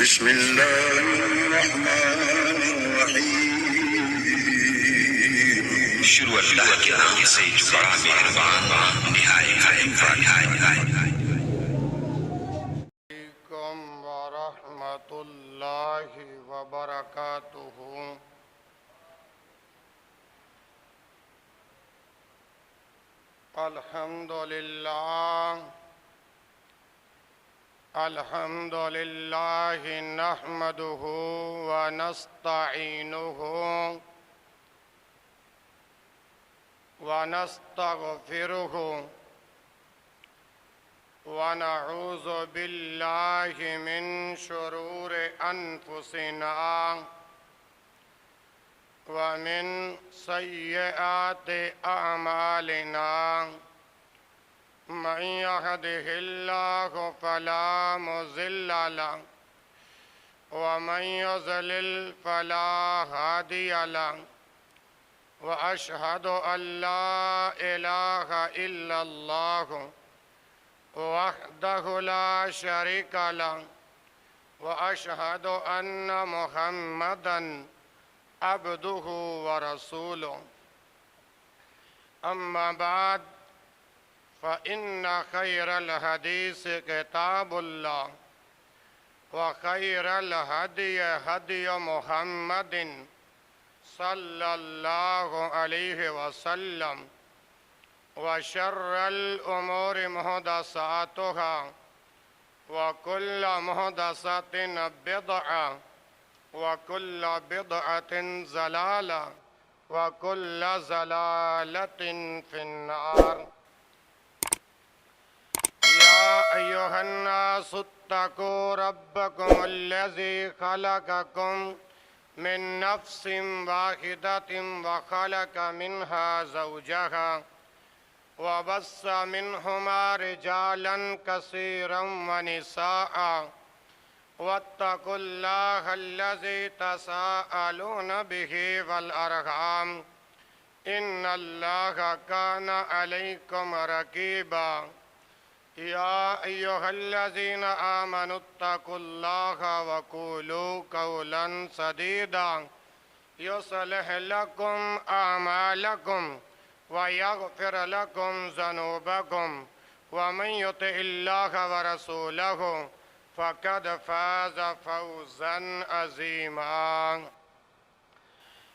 بسم الله الرحمن الرحيم شروع اللہ کے نام سے جو بڑا مہربان نہایت رحیم علیکم ورحمۃ اللہ وبرکاتہ۔ الحمد للہ نحمدہ ونستعینہ ونستغفرہ ونعوذ باللہ من شرور انفسنا ومن سیئات اعمالنا من يهده اللہ فلا مضل له ومن يضلل فلا هادي له وأشهد أن لا إله إلا الله وحده لا شريك له وأشهد أن محمدًا عبده ورسوله أما بعد فإن خير الحديث كتاب الله وخير الهدي هدي محمد صلی اللہ علیہ وسلم وشر الامور محدثاتها وكل محدثة بدعة وكل بدعة ضلالة وكل ضلالة في النار۔ يا أيها الناس اتقوا ربكم الذي خلقكم من نفس واحدة وخلق منها زوجها وبث منهما رجالا كثيرا ونساء واتقوا الله الذي تساءلون به والأرحام إن الله كان عليكم رقيبا۔ يا أيها الذين آمنوا اتقوا الله وقولوا قولا سديدا يصلح لكم أعمالكم ويغفر لكم ذنوبكم ومن يطع الله ورسوله فقد فاز فوزا عظيما۔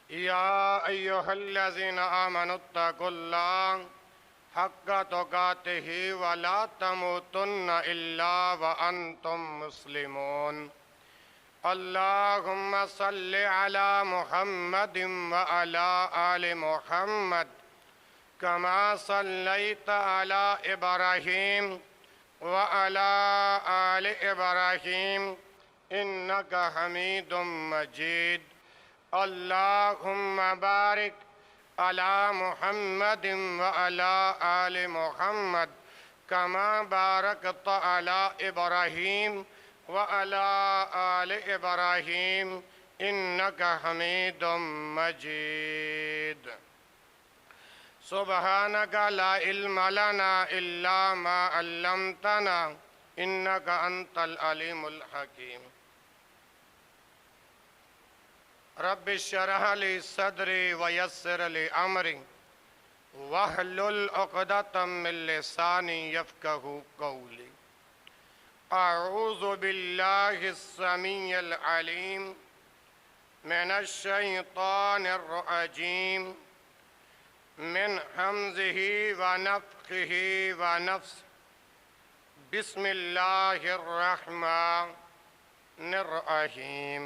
يا أيها الذين آمنوا اتقوا الله حق تقاته ولا تموتن إلا وأنتم مسلمون۔ اللهم صل على محمد وعلى آل محمد كما صليت على إبراهيم وعلى آل إبراهيم إنك حميد مجيد۔ اللهم بارك على محمد وعلى آل محمد كما باركت على إبراهيم وعلى آل إبراهيم إنك حميد مجيد۔ سبحانك لا علم لنا إلا ما علمتنا إنك أنت العليم الحكيم۔ رب اشرح لي صدري ويسر لي أمري واحلل عقدة من لساني يفقهوا قولي۔ أعوذ بالله السميع العليم من الشيطان الرجيم من همزه ونفخه ونفسه۔ بسم الله الرحمن الرحيم۔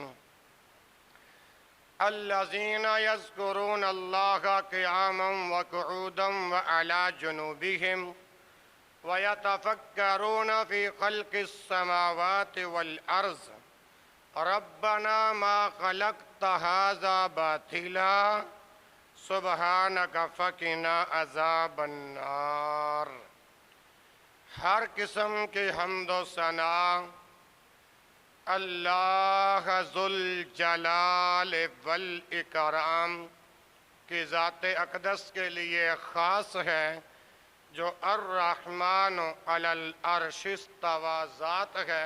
الذين يذكرون الله قياما وقعودا وعلى جنوبهم ويتفكرون في خلق السماوات والأرض ربنا ما خلقت هذا باطلا سبحانك فقنا عذاب النار۔ ہر قسم کی حمد و ثنا اللہ ذوالجلال والاکرام کی ذات اقدس کے لیے خاص ہے، جو الرحمن علی العرش استویٰ ذات ہے،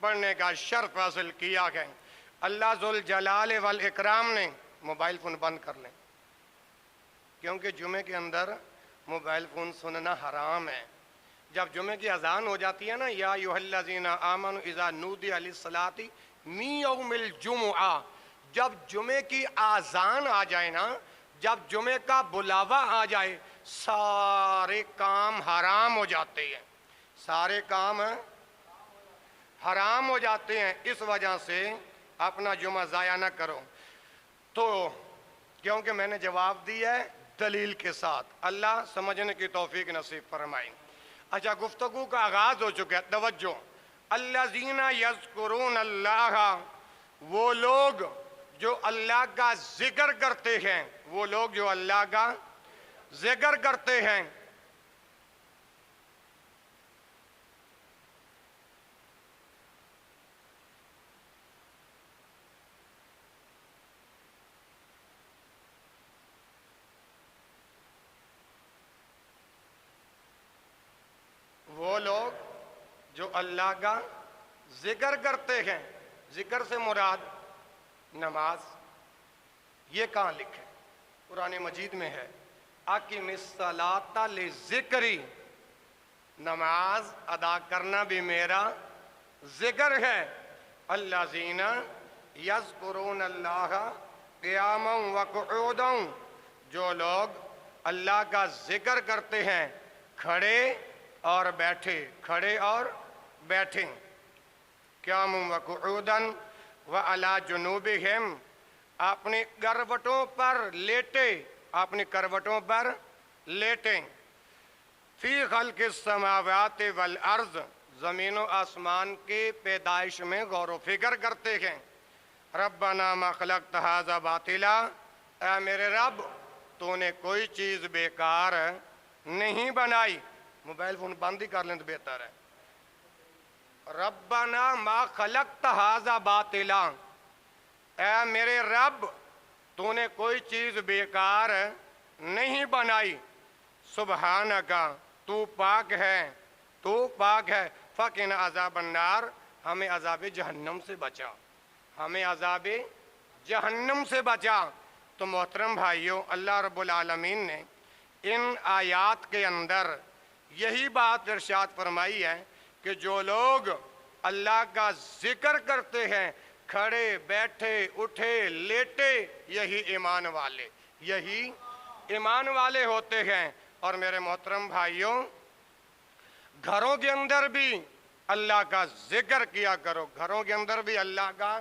پڑھنے کا شرف حاصل کیا ہے۔ اللہ ذوال جلال والاکرام نے موبائل فون بند کر لیں، کیونکہ جمعے کے اندر موبائل فون سننا حرام ہے۔ جب جمعے کی اذان ہو جاتی ہے نا، یا ایھا الذین آمنوا اذا نودی للصلاۃ من یوم الجمعہ، جب جمعے کی اذان آ جائے نا، جب جمعے کا بلاوا آ جائے، سارے کام حرام ہو جاتے ہیں، سارے کام حرام ہو جاتے ہیں۔ اس وجہ سے اپنا جمعہ ضائع نہ کرو۔ تو کیونکہ میں نے جواب دیا ہے دلیل کے ساتھ، اللہ سمجھنے کی توفیق نصیب فرمائے۔ اچھا، گفتگو کا آغاز ہو چکا ہے، توجہ۔ الذین یذکرون اللہ، وہ لوگ جو اللہ کا ذکر کرتے ہیں، وہ لوگ جو اللہ کا ذکر کرتے ہیں۔ وہ لوگ جو اللہ کا ذکر کرتے ہیں، ذکر سے مراد نماز۔ یہ کہاں لکھے؟ قرآن مجید میں ہے، اقم الصلاۃ لذکری، نماز ادا کرنا بھی میرا ذکر ہے۔ الذین یذکرون اللہ قیاما وقعودا، جو لوگ اللہ کا ذکر کرتے ہیں کھڑے اور بیٹھے، کھڑے اور بیٹھے۔ قیاما وقعودا وعلی جنوبہم، اپنی کروٹوں پر لیٹے، اپنی کروٹوں پر لیٹیں۔ فی خلق السماوات والارض، زمین و آسمان کی پیدائش میں غور و فکر کرتے ہیں۔ ربنا ما خلقت ھذا باطلا، اے میرے رب تو نے کوئی چیز بیکار نہیں بنائی۔ موبائل فون بند ہی کر لیں تو بہتر ہے۔ ربنا ما خلقت ھذا باطلا، اے میرے رب تو نے کوئی چیز بیکار نہیں بنائی۔ سبحانک، تو پاک ہے، تو پاک ہے۔ فقنا عذاب النار، ہمیں عذاب جہنم سے بچا، ہمیں عذاب جہنم سے بچا۔ تو محترم بھائیوں، اللہ رب العالمین نے ان آیات کے اندر یہی بات ارشاد فرمائی ہے کہ جو لوگ اللہ کا ذکر کرتے ہیں کھڑے بیٹھے اٹھے لیٹے، یہی ایمان والے، یہی ایمان والے ہوتے ہیں۔ اور میرے محترم بھائیوں، گھروں کے اندر بھی اللہ کا ذکر کیا کرو، گھروں کے اندر بھی اللہ کا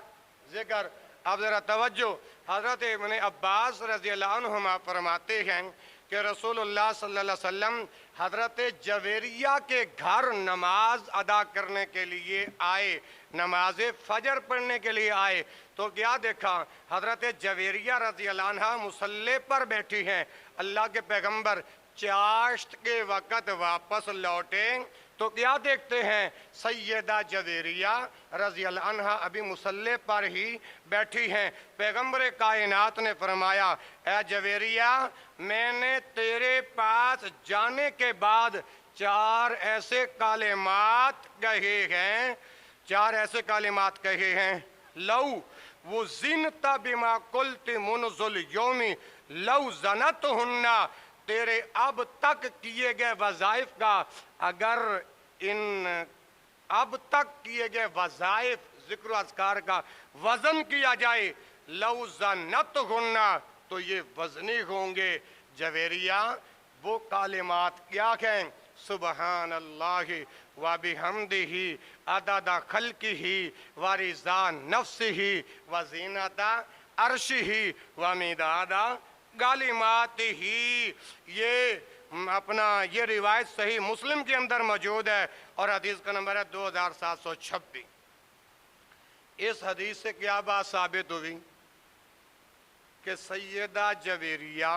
ذکر۔ اب ذرا توجہ، حضرت ابن عباس رضی اللہ عنہما فرماتے ہیں کہ رسول اللہ صلی اللہ علیہ وسلم حضرت جویریہ کے گھر نماز ادا کرنے کے لیے آئے، نماز فجر پڑھنے کے لیے آئے، تو کیا دیکھا؟ حضرت جویریہ رضی اللہ عنہ مصلی پر بیٹھی ہیں۔ اللہ کے پیغمبر چاشت کے وقت واپس لوٹے تو کیا دیکھتے ہیں؟ سیدہ جویریہ رضی اللہ عنہ ابھی مصلی پر ہی بیٹھی ہیں۔ پیغمبر کائنات نے فرمایا، اے جویریہ، میں نے تیرے پاس جانے کے بعد 4 ایسے کلمات کہے ہیں، 4 ایسے کلمات کہے ہیں۔ لو وزنت بما قلت منذ اليوم لو زنتہن، تیرے اب تک کیے گئے وظائف کا اگر ان اب تک کیے گئے وظائف ذکر و اذکار کا وزن کیا جائے، لو زنتہن، تو یہ وزنی ہوں گے۔ جویریہ وہ کلمات کیا ہیں؟ سبحان اللہ وبحمدہ عدد خلقہ ورضا نفسہ وزینۃ عرشہ ومداد کلماتہ۔ یہ روایت صحیح مسلم کے اندر موجود ہے اور حدیث کا نمبر ہے 2726۔ اس حدیث سے کیا بات ثابت ہوئی؟ کہ سیدہ جویریہ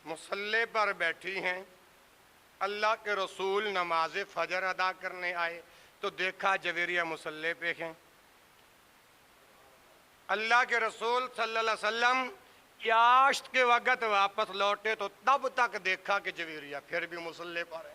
مصلی پر بیٹھی ہیں، اللہ کے رسول نماز فجر ادا کرنے آئے تو دیکھا جویریہ مصلی پہ ہیں۔ اللہ کے رسول صلی اللہ علیہ وسلم عشاء کے وقت واپس لوٹے تو تب تک دیکھا کہ جویریہ پھر بھی مصلی پر ہے۔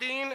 3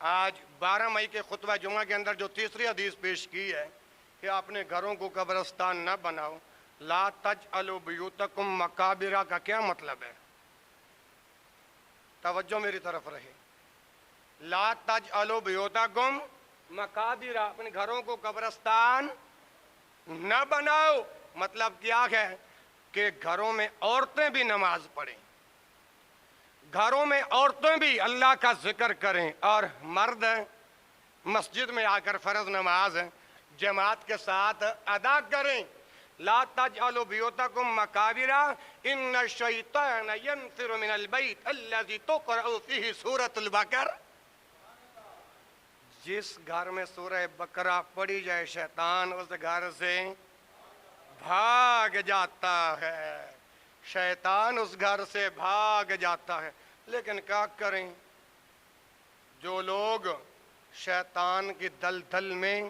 آج 12 مئی کے خطبہ جمعہ کے اندر جو تیسری حدیث پیش کی ہے کہ اپنے گھروں کو قبرستان نہ بناؤ، لا تجعلوا بیوتکم مقابر کا کیا مطلب ہے؟ توجہ میری طرف رہے، لا تجعلوا بیوتکم مقابر، اپنے گھروں کو قبرستان نہ بناؤ، مطلب کیا ہے کہ گھروں میں عورتیں بھی نماز پڑھیں، گھروں میں عورتیں بھی اللہ کا ذکر کریں، اور مرد مسجد میں آ کر فرض نماز جماعت کے ساتھ ادا کریں۔ لا تجعلوا بیوتکم مقابر ان الشیطان ینفر من البیت الذی تقرأ فیہ سورۃ البقرہ، جس گھر میں سورہ بقرہ پڑھی جائے شیطان اس گھر سے بھاگ جاتا ہے، شیطان اس گھر سے بھاگ جاتا ہے۔ لیکن کیا کریں، جو لوگ شیطان کی دلدل میں،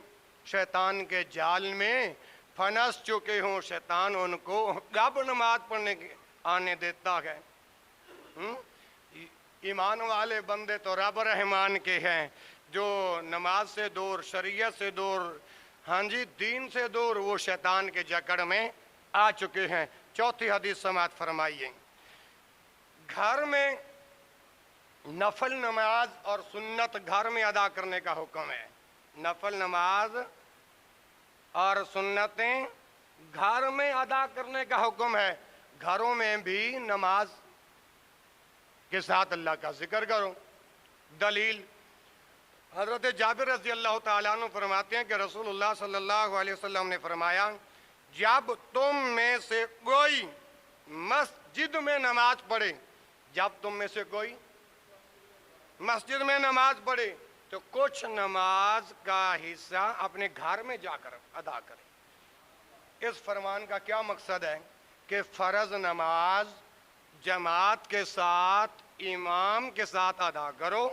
شیطان کے جال میں پھنس چکے ہوں، شیطان ان کو کب نماز پڑھنے آنے دیتا ہے؟ ایمان والے بندے تو رب رحمان کے ہیں، جو نماز سے دور، شریعت سے دور، ہاں جی دین سے دور، وہ شیطان کے جکڑ میں آ چکے ہیں۔ چوتھی حدیث سماعت فرمائیے، گھر میں نفل نماز اور سنت گھر میں ادا کرنے کا حکم ہے۔ نفل نماز اور سنتیں گھر میں ادا کرنے کا حکم ہے، گھروں میں بھی نماز کے ساتھ اللہ کا ذکر کرو۔ دلیل حضرت جابر رضی اللہ تعالیٰ عنہ فرماتے ہیں کہ رسول اللہ صلی اللہ علیہ وسلم نے فرمایا، جب تم میں سے کوئی مسجد میں نماز پڑھے، جب تم میں سے کوئی مسجد میں نماز پڑھے تو کچھ نماز کا حصہ اپنے گھر میں جا کر ادا کرے۔ اس فرمان کا کیا مقصد ہے کہ فرض نماز جماعت کے ساتھ، امام کے ساتھ ادا کرو،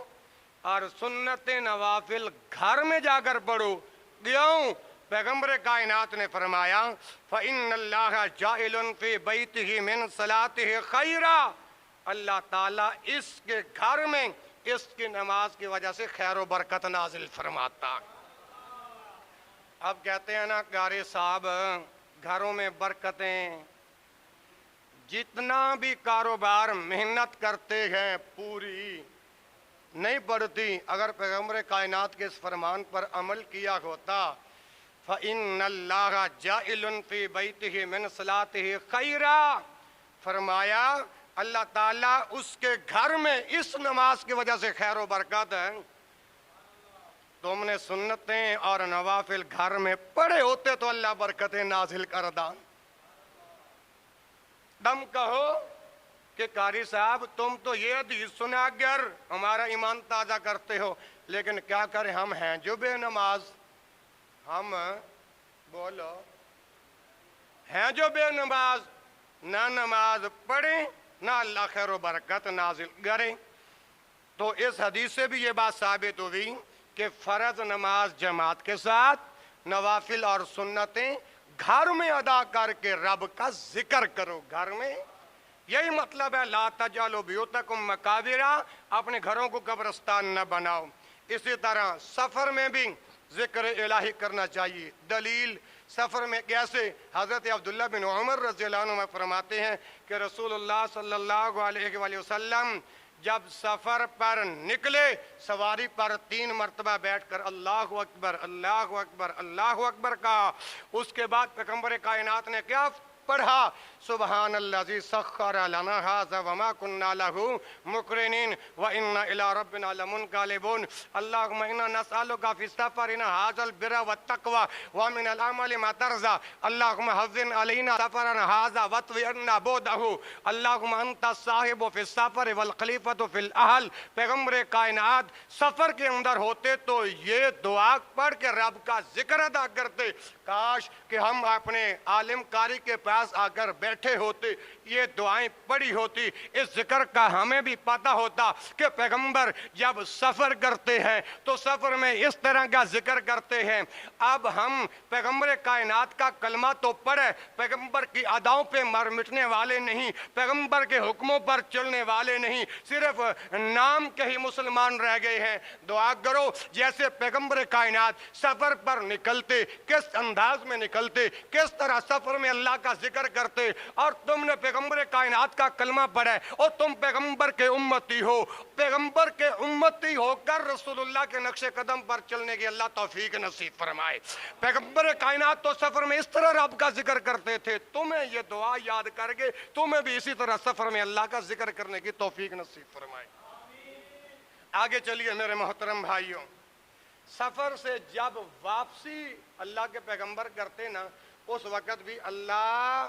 اور سنت نوافل گھر میں جا کر پڑھو۔ کیوں؟ پیغمبر کائنات نے فرمایا، فَإِنَّ اللَّهَ جَائِلٌ فِي بَيْتِهِ مِنْ صَلَاتِهِ خَيْرًا، اللہ تعالیٰ اس کے گھر میں اس کی نماز کی وجہ سے خیر و برکت نازل فرماتا۔ اب کہتے ہیں نا قاری صاحب گھروں میں برکتیں، جتنا بھی کاروبار محنت کرتے ہیں پوری نہیں پڑتی، اگر پیغمبر کائنات کے اس فرمان پر عمل کیا ہوتا، فَإِنَّ اللَّهَ جَائِلٌ فِي بَيْتِهِ مِنْ صَلَاتِهِ خَيْرًا، فرمایا اللہ تعالیٰ اس کے گھر میں اس نماز کی وجہ سے خیر و برکت ہے۔ تم نے سنتیں اور نوافل گھر میں پڑھے ہوتے تو اللہ برکتیں نازل کردا۔ دم کہو کہ قاری صاحب تم تو یہ حدیث سنا کر ہمارا ایمان تازہ کرتے ہو، لیکن کیا کریں، ہم ہیں جو بے نماز، ہم بولو ہیں جو بے نماز، نہ نماز پڑھیں نہ اللہ خیر و برکت نازل کریں۔ تو اس حدیث سے بھی یہ بات ثابت ہوئی کہ فرض نماز جماعت کے ساتھ، نوافل اور سنتیں گھر میں ادا کر کے رب کا ذکر کرو گھر میں۔ یہی مطلب ہے لا تجعلوا بیوتکم مقابر، اپنے گھروں کو قبرستان نہ بناؤ۔ اسی طرح سفر میں بھی ذکر الہی کرنا چاہیے۔ دلیل سفر میں کیسے؟ حضرت عبداللہ بن عمر رضی اللہ عنہ فرماتے ہیں کہ رسول اللہ صلی اللہ علیہ وآلہ وسلم جب سفر پر نکلے، سواری پر 3 مرتبہ بیٹھ کر اللہ اکبر اللہ اکبر اللہ اکبر کہا۔ اس کے بعد پیغمبر کائنات نے کیا پڑھا؟ سبحان الذی سخر لنا ھذا وما كنا له مقرنین وانا الى ربنا لمنقلبون، اللهم انا نسألك في سفرنا هذا البر والتقوى ومن العمل ما ترضى، اللهم حفظ علينا سفرنا هذا واطوي عنا بعده، اللهم انت الصاحب في السفر والخلیفۃ في الاهل۔ پیغمبر کائنات سفر کے اندر ہوتے تو یہ دعا پڑھ کے رب کا ذکر ادا کرتے، کاش کہ ہم اپنے عالم قاری کے پاس آ کر بیٹھے ہوتے، یہ دعائیں پڑھی ہوتی، اس ذکر کا ہمیں بھی پتہ ہوتا کہ پیغمبر جب سفر کرتے ہیں تو سفر میں اس طرح کا ذکر کرتے ہیں۔ اب ہم پیغمبر کائنات کا کلمہ تو پڑھے، پیغمبر کی اداؤں پہ مر مٹنے والے نہیں، پیغمبر کے حکموں پر چلنے والے نہیں، صرف نام کے ہی مسلمان رہ گئے ہیں۔ دعا کرو جیسے پیغمبر کائنات سفر پر نکلتے، کس انداز میں نکلتے، کس طرح سفر میں اللہ کا ذکر کرتے، اور تم نے پیغمبر کائنات کا کلمہ پڑھا ہے اور تم پیغمبر کے امتی ہو، پیغمبر کے امتی ہو کر رسول اللہ کے نقش قدم پر چلنے کی اللہ توفیق نصیب فرمائے۔ پیغمبر کائنات تو سفر میں اس طرح رب کا ذکر کرتے تھے، تمہیں یہ دعا یاد کر کے تمہیں بھی اسی طرح سفر میں اللہ کا ذکر کرنے کی توفیق نصیب فرمائے۔ آگے چلیے میرے محترم بھائیوں، سفر سے جب واپسی اللہ کے پیغمبر کرتے نا، اس وقت بھی اللہ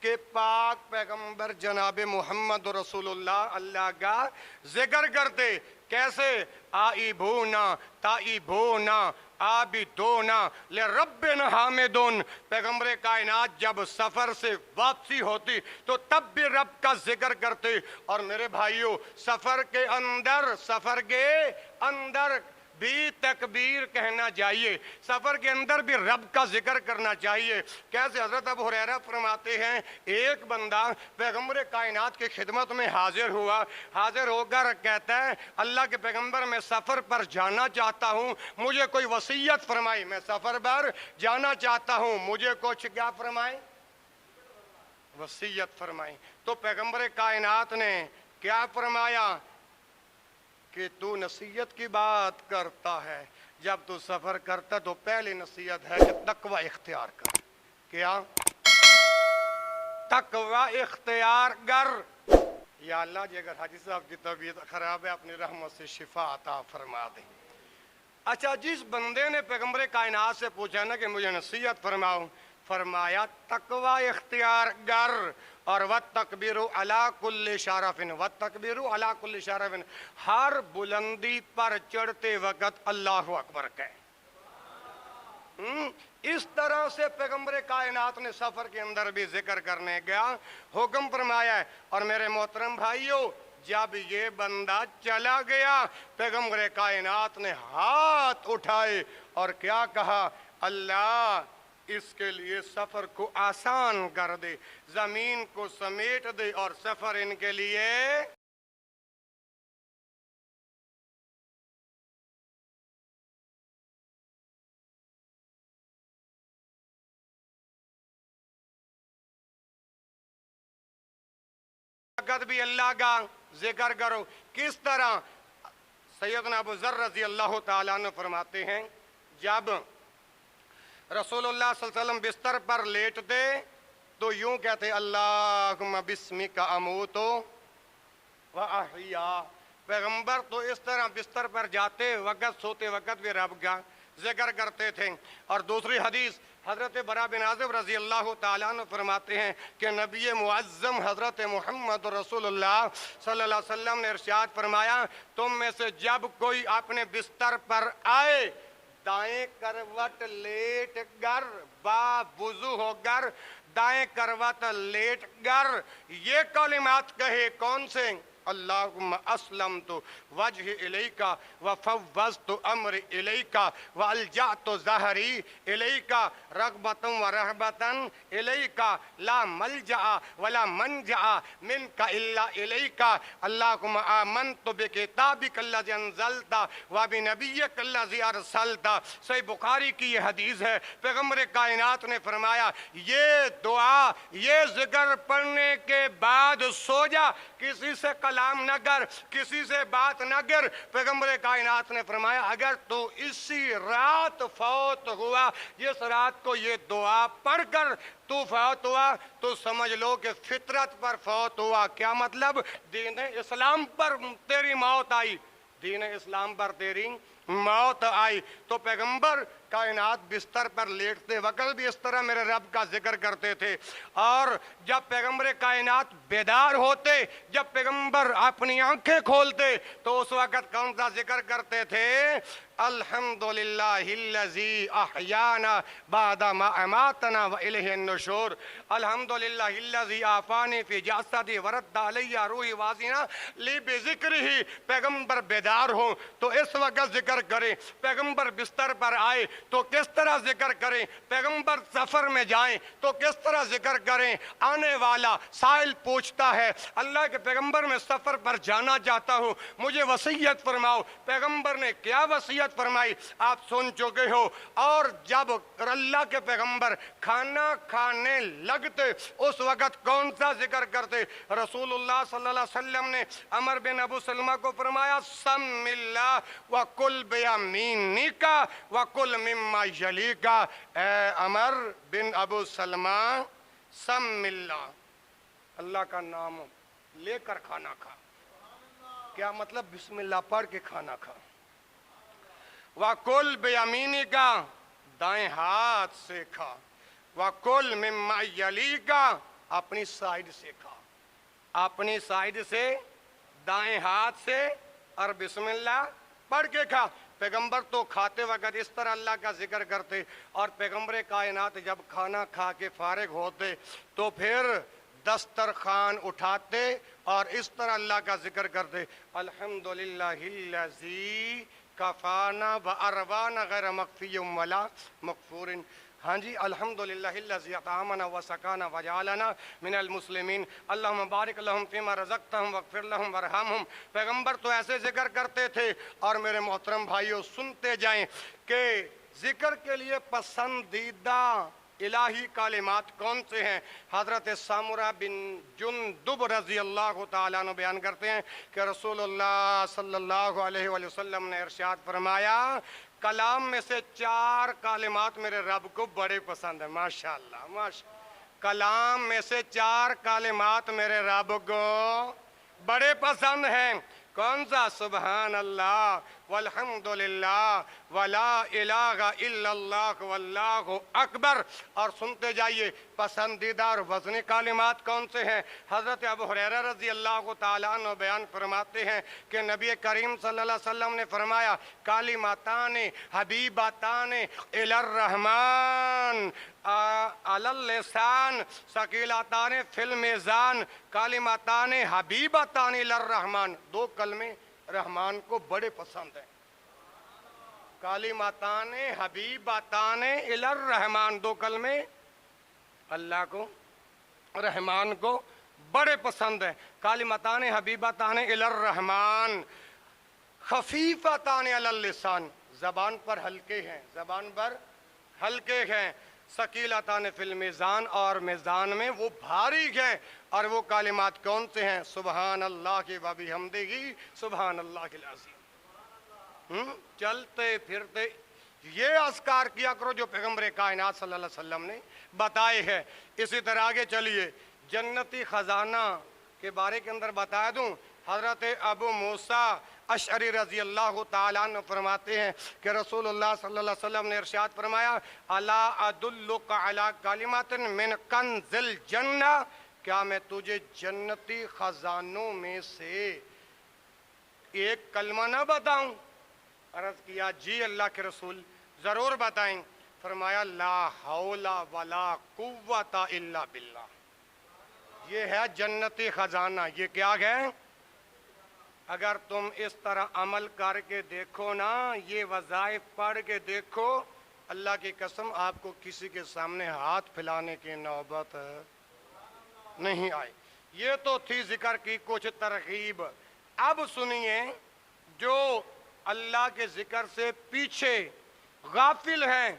کے پاک پیغمبر جناب محمد رسول اللہ کا ذکر کرتے۔ کیسے؟ آئیبونا تائیبونا عابدونا لربنا حامدون۔ پیغمبر کائنات جب سفر سے واپسی ہوتی تو تب بھی رب کا ذکر کرتے۔ اور میرے بھائیوں، سفر کے اندر بھی تکبیر کہنا چاہیے، سفر کے اندر بھی رب کا ذکر کرنا چاہیے۔ کیسے؟ حضرت ابو ہریرہ فرماتے ہیں ایک بندہ پیغمبر کائنات کی خدمت میں حاضر ہوا، حاضر ہو کر کہتا ہے اللہ کے پیغمبر میں سفر پر جانا چاہتا ہوں، مجھے کوئی وصیت فرمائی، میں سفر پر جانا چاہتا ہوں، مجھے کچھ کیا فرمائیں؟ وصیت فرمائی۔ تو پیغمبر کائنات نے کیا فرمایا کہ تو نصیحت کی بات کرتا ہے، جب تو سفر کرتا تو پہلی نصیحت ہے کہ تقوی اختیار کر۔ کیا؟ تقوی اختیار کر۔ یا اللہ جی اگر حاجی صاحب کی طبیعت خراب ہے اپنی رحمت سے شفا عطا فرما دے۔ اچھا، جس بندے نے پیغمبر کائنات سے پوچھا نا کہ مجھے نصیحت فرماؤ، فرمایا تقوی اختیار کر، اور وَالتَّكْبِرُ عَلَىٰ كُلِّ شَرَفٍ، وَالتَّكْبِرُ عَلَىٰ كُلِّ شَرَفٍ، ہر بلندی پر چڑھتے وقت اللہ اکبر کہے۔ اس طرح سے پیغمبر کائنات نے سفر کے اندر بھی ذکر کرنے کا حکم فرمایا ہے۔ اور میرے محترم بھائیوں، جب یہ بندہ چلا گیا پیغمبر کائنات نے ہاتھ اٹھائے اور کیا کہا؟ اللہ اس کے لیے سفر کو آسان کر دے، زمین کو سمیٹ دے، اور سفر ان کے لیے بھی اللہ کا ذکر کرو۔ کس طرح؟ سیدنا ابو ذر رضی اللہ تعالیٰ عنہ فرماتے ہیں جب رسول اللہ صلی اللہ علیہ وسلم بستر پر لیٹتے تو یوں کہتے اللہم بسمک اموت و احیا۔ پیغمبر تو اس طرح بستر پر جاتے وقت سوتے وقت بھی رب کا ذکر کرتے تھے۔ اور دوسری حدیث حضرت برا بن عازب رضی اللہ تعالیٰ عنہ فرماتے ہیں کہ نبی معظم حضرت محمد رسول اللہ صلی اللہ علیہ وسلم نے ارشاد فرمایا تم میں سے جب کوئی اپنے بستر پر آئے دائیں کروٹ لیٹ کر با وضو ہو کر دائیں کروٹ لیٹ کر یہ کلمات کہے۔ کون سے؟ اللہم اسلمت وجہ الیکا وفوضت امر الیکا والجعت ظہری الیکا رغبتا ورہبتا الیکا لا ملجأ ولا منجأ منک الا الیکا اللہم آمنت بکتابک الذی انزلت وبنبیک الذی ارسلت۔ صحیح بخاری کی یہ حدیث ہے۔ پیغمبر کائنات نے فرمایا یہ دعا یہ ذکر پڑھنے کے بعد سو جا، کسی سے کلام نہ کر، کسی سے بات نہ کر۔ پیغمبر کائنات نے فرمایا اگر تو اسی رات فوت ہوا جس رات کو یہ دعا پڑھ کر تو فوت ہوا تو سمجھ لو کہ فطرت پر فوت ہوا۔ کیا مطلب؟ دین اسلام پر تیری موت آئی، دین اسلام پر تیری موت آئی۔ تو پیغمبر کائنات بستر پر لیٹتے وقت بھی اس طرح میرے رب کا ذکر کرتے تھے، اور جب پیغمبر کائنات بیدار ہوتے، جب پیغمبر اپنی آنکھیں کھولتے تو اس وقت کون سا ذکر کرتے تھے؟ الحمدللہ الذی احیانا بعد ما اماتنا والیہ النشور، الحمدللہ الذی عافانی فی جسدی ورد علی روحی واضحنا لی بذکرہ۔ پیغمبر بیدار ہوں تو اس وقت ذکر کریں، پیغمبر بستر پر آئے تو کس طرح ذکر کریں، پیغمبر سفر میں جائیں تو کس طرح ذکر کریں۔ آنے والا سائل پوچھتا ہے اللہ کے پیغمبر میں سفر پر جانا چاہتا ہوں، مجھے وصیت فرماؤ۔ پیغمبر نے کیا وصیت فرمائی آپ سن چکے ہو۔ اور جب اللہ کے پیغمبر کھانا کھانے لگتے اس وقت کون سا ذکر کرتے؟ رسول اللہ صلی اللہ علیہ وسلم نے عمر بن ابو سلمہ کو فرمایا سم اللہ وکل بیمینک وکل مما یلیک۔ اے عمر بن ابو سلمہ، سم اللہ، اللہ کا نام لے کر کھانا کھا۔ کیا مطلب؟ بسم اللہ پڑھ کے کھانا کھا۔ وَكُلْ بِيَمِينِكَ، دائیں ہاتھ سے کھا۔ وَكُلْ مِمَّا يَلِيكَ، اپنی سائیڈ سے کھا، اپنی سائیڈ سے دائیں ہاتھ سے، اور بسم اللہ پڑھ کے کھا۔ پیغمبر تو کھاتے وقت اس طرح اللہ کا ذکر کرتے، اور پیغمبر کائنات جب کھانا کھا کے فارغ ہوتے تو پھر دسترخوان اٹھاتے اور اس طرح اللہ کا ذکر کرتے، الحمدللہ الذی کفانا واروانا غیر مکفی ولا مغفور۔ ہاں جی، الحمدللہ الذی اطعمنا وسقانا وجعلنا من المسلمین، اللہم بارک لہم فیما رزقتہم واغفر لہم وارحمہم۔ پیغمبر تو ایسے ذکر کرتے تھے، اور میرے محترم بھائیوں سنتے جائیں کہ ذکر کے لیے پسندیدہ الہی کلمات کون سے ہیں۔ حضرت سامورہ بن جندب رضی اللہ تعالیٰ عنہ بیان کرتے ہیں کہ رسول اللہ صلی اللہ علیہ وآلہ وسلم نے ارشاد فرمایا کلام میں سے 4 کلمات میرے رب کو بڑے پسند ہیں۔ ماشاءاللہ ماشاءاللہ، کلام میں سے 4 کلمات میرے رب کو بڑے پسند ہیں۔ کون سا؟ سبحان اللہ والحمدللہ ولا الہ الا اللہ واللہ اکبر۔ اور سنتے جائیے پسندیدہ اور وزنی کلمات کون سے ہیں۔ حضرت ابو ہریرہ رضی اللہ تعالیٰ عنہ بیان فرماتے ہیں کہ نبی کریم صلی اللہ علیہ وسلم نے فرمایا کلماتان حبیبتان الی الرحمن علی اللسان ثقیلتان فی المیزان، کلماتان حبیبتان الی الرحمن، 2 کلمے رحمان کو بڑے پسند ہیں۔ کلماتان حبیبتان الی الرحمن، 2 کلمے اللہ کو رحمان کو بڑے پسند ہیں۔ کلماتان حبیبتان الی الرحمن خفیفتان علی اللسان، زبان پر ہلکے ہیں، زبان پر ہلکے ہیں۔ ثقیلتان فی المیزان، اور میزان میں وہ بھاری ہیں۔ اور وہ کلمات کون سے ہیں؟ سبحان اللہ و بحمدہ سبحان اللہ العظیم۔ چلتے پھرتے یہ اذکار کیا کرو جو پیغمبر کائنات صلی اللہ علیہ وسلم نے بتائے ہیں۔ اسی طرح آگے چلیے، جنتی خزانہ کے بارے کے اندر بتا دوں، حضرت ابو موسیٰ اشعری رضی اللہ تعالیٰ عنہ فرماتے ہیں کہ رسول اللہ صلی اللہ علیہ وسلم نے ارشاد فرمایا الا ادلک علی کلمات من کنز الجنہ، کیا میں تجھے جنتی خزانوں میں سے ایک کلمہ نہ بتاؤں؟ عرض کیا جی اللہ کے رسول ضرور بتائیں۔ فرمایا لا حول ولا قوت الا باللہ، یہ ہے جنتی خزانہ۔ یہ کیا ہے؟ اگر تم اس طرح عمل کر کے دیکھو نا، یہ وظائف پڑھ کے دیکھو، اللہ کی قسم آپ کو کسی کے سامنے ہاتھ پھیلانے کی نوبت نہیں آئی۔ یہ تو تھی ذکر کی کچھ ترغیب۔ اب سنیے جو اللہ کے ذکر سے پیچھے غافل ہیں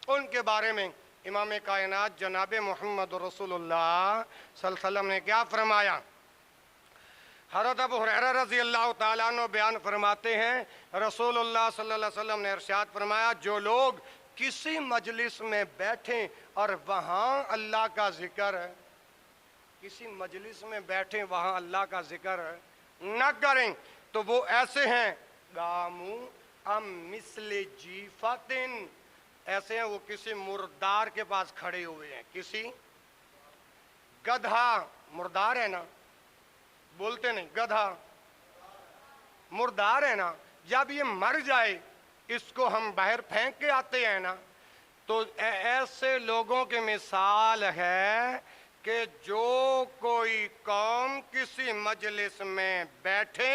ان کے بارے میں امام کائنات جناب محمد رسول اللہ صلی اللہ علیہ وسلم نے کیا فرمایا۔ حضرت ابو ہریرہ رضی اللہ تعالیٰ عنہ بیان فرماتے ہیں رسول اللہ صلی اللہ علیہ وسلم نے ارشاد فرمایا جو لوگ کسی مجلس میں بیٹھیں اور وہاں اللہ کا ذکر ہے، کسی مجلس میں بیٹھیں وہاں اللہ کا ذکر نہ کریں تو وہ ایسے ہیں گامو ام مثل جیفتن ایسے ہیں وہ کسی مردار کے پاس کھڑے ہوئے ہیں. کسی گدھا مردار ہے نا, بولتے نہیں, گدھا مردار ہے نا, جب یہ مر جائے اس کو ہم باہر پھینک کے آتے ہیں نا, تو ایسے لوگوں کی مثال ہے کہ جو کوئی قوم کسی مجلس میں بیٹھے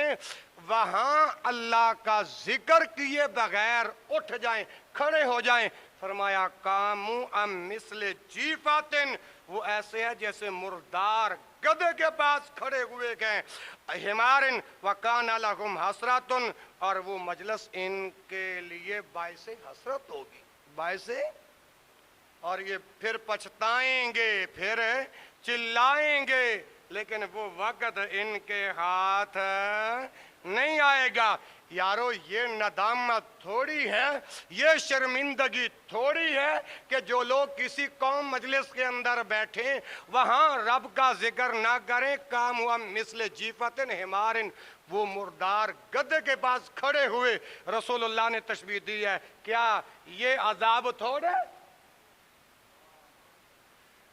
وہاں اللہ کا ذکر کیے بغیر اٹھ جائیں, کھڑے ہو جائیں. فرمایا کامو ام مثل جیفاتن, وہ ایسے ہیں جیسے مردار گدھے کے پاس کھڑے ہوئے گئے. حمارن وکان لہم حسراتن, اور وہ مجلس ان کے لیے باعث حسرت ہوگی, باعث, اور یہ پھر پچھتائیں گے, پھر چلائیں گے, لیکن وہ وقت ان کے ہاتھ نہیں آئے گا. یارو یہ ندامت تھوڑی ہے, یہ شرمندگی تھوڑی ہے کہ جو لوگ کسی قوم مجلس کے اندر بیٹھیں وہاں رب کا ذکر نہ کریں. کام ہوا مثل جیفتن حمارن, وہ مردار گدھے کے پاس کھڑے ہوئے. رسول اللہ نے تشبیہ دی ہے, کیا یہ عذاب تھوڑا؟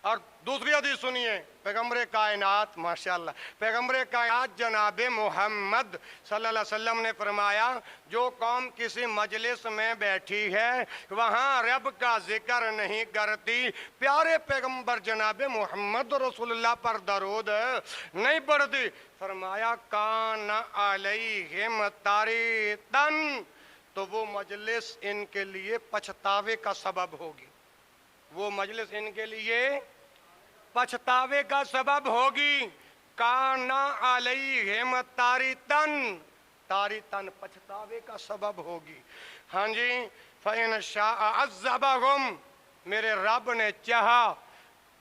اور دوسری حدیث سنیے, پیغمبر کائنات, ماشاءاللہ, پیغمبر کائنات جناب محمد صلی اللہ علیہ وسلم نے فرمایا جو قوم کسی مجلس میں بیٹھی ہے وہاں رب کا ذکر نہیں کرتی, پیارے پیغمبر جناب محمد رسول اللہ پر درود نہیں پڑھتی, فرمایا کان علیہم تاریتن, تو وہ مجلس ان کے لیے پچھتاوے کا سبب ہوگی. وہ مجلس ان کے لیے پچھتاوے کا سبب ہوگی. کانا علیہم تاریتن, تاریتن پچھتاوے کا سبب ہوگی. ہاں جی, فَإِنْ شَاءَ عَذَّبَهُمْ, میرے رب نے چاہا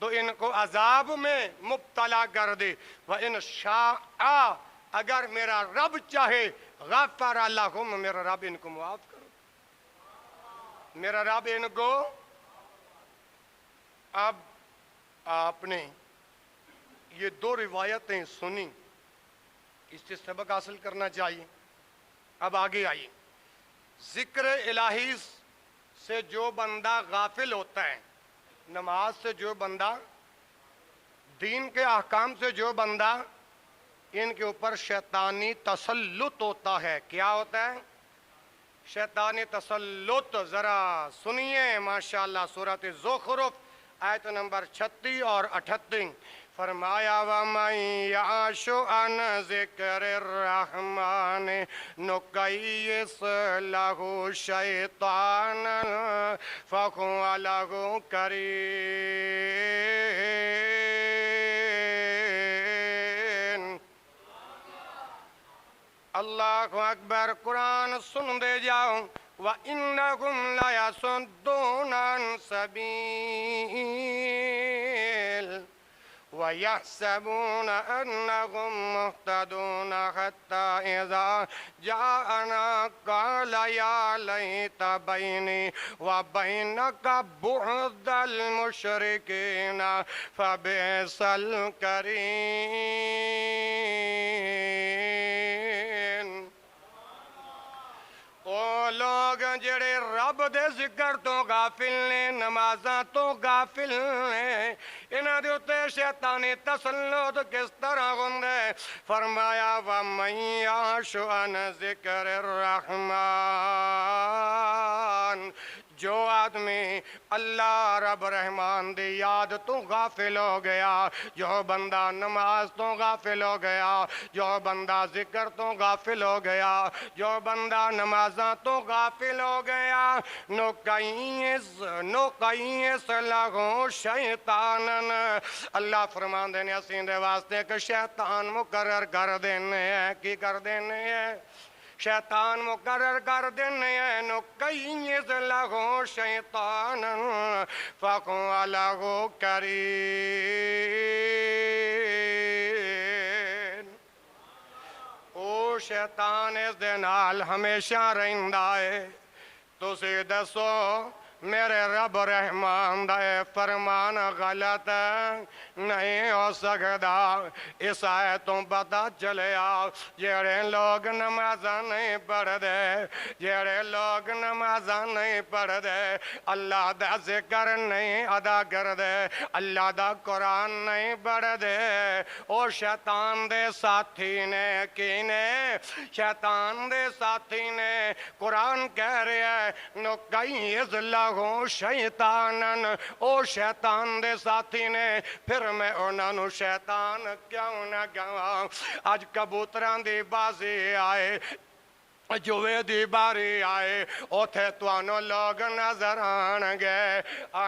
تو ان کو عذاب میں مبتلا کر دے. وَإِنْ شَاءَ, اگر میرا رب چاہے, غَفَرَ لَهُمْ, میرا رب ان کو معاف کرو, میرا رب ان کو. اب آپ نے یہ دو روایتیں سنی, اس سے سبق حاصل کرنا چاہیے. اب آگے آئیے, ذکر الہی سے جو بندہ غافل ہوتا ہے, نماز سے جو بندہ, دین کے احکام سے جو بندہ, ان کے اوپر شیطانی تسلط ہوتا ہے. کیا ہوتا ہے؟ شیطانی تسلط. ذرا سنیے ماشاءاللہ, سورۃ زخرف آیت نمبر 36 اور 38. فرمایا وَمَن يَعْشُ عَنْ ذِكْرِ الرَّحْمَنِ نُقَيِّضْ لَهُ شَيْطَانًا فَهُوَ لَهُ قَرِينٌ. اللہ اکبر. قرآن سن دے جاؤ. وَإِنَّهُمْ لَيَصُدُّونَ عَنْ سَبِيلٍ وَيَحْسَبُونَ أَنَّهُمْ مُهْتَدُونَ حَتَّى إِذَا جَاءَنَا قَالَ يَا لَيْتَ بَيْنِي وَبَيْنَكَ بُعْدَ الْمُشْرِكِينَ فَبِئْسَ الْقَرِينُ. او لوگ جڑے رب دے ذکر تو غافل نے, نمازاں تو غافل نے, انہاں دے اُتے شیطانی تسلط کس طرح ہوندے. فرمایا وَمَن يَعْشُ عَنْ ذِكْرِ الرَّحْمَنِ, جو آدمی اللہ رب رحمان دی یاد تو غافل ہو گیا, جو بندہ نماز تو غافل ہو گیا, جو بندہ ذکر تو غافل ہو گیا, جو بندہ نمازاں تو غافل ہو گیا, نُقَيِّضْ لَهُ شَيْطَانًا, اللہ فرمان دینے اسیں دے واسطے کہ شیطان مقرر کر دینے ہیں. کی کر دینے ہیں؟ شیطان مقرر کر دینے ہیں. نُقَيِّضْ لَهُ شَيْطَانًا فَهُوَ لَهُ قَرِينٌ. او شیطان اس دے نال ہمیشہ رہندا ہے. تسی دسو میرے رب رحمان دا اے فرمان غلط نہیں ہو سکتا اس آیتوں پتہ چلیا جڑے لوگ نمازاں نہیں پڑھ دے جڑے لوگ نمازاں نہیں پڑھ دے اللہ دا ذکر نہیں ادا کر دے اللہ دا قرآن نہیں پڑھ دے او شیطان دے ساتھی نے کینے شیطان دے ساتھی نے قرآن کہہ رہا ہے نُقَيِّضْ لَهُ شَيْطَانًا او شیطان دے ساتھی نے پھر میں انہاں نو شیطان کیوں نہ کہاں اج کبوتراں دی بازی آئے جوے دی باری آئے اوتھے توانو لوگ نظر آنگے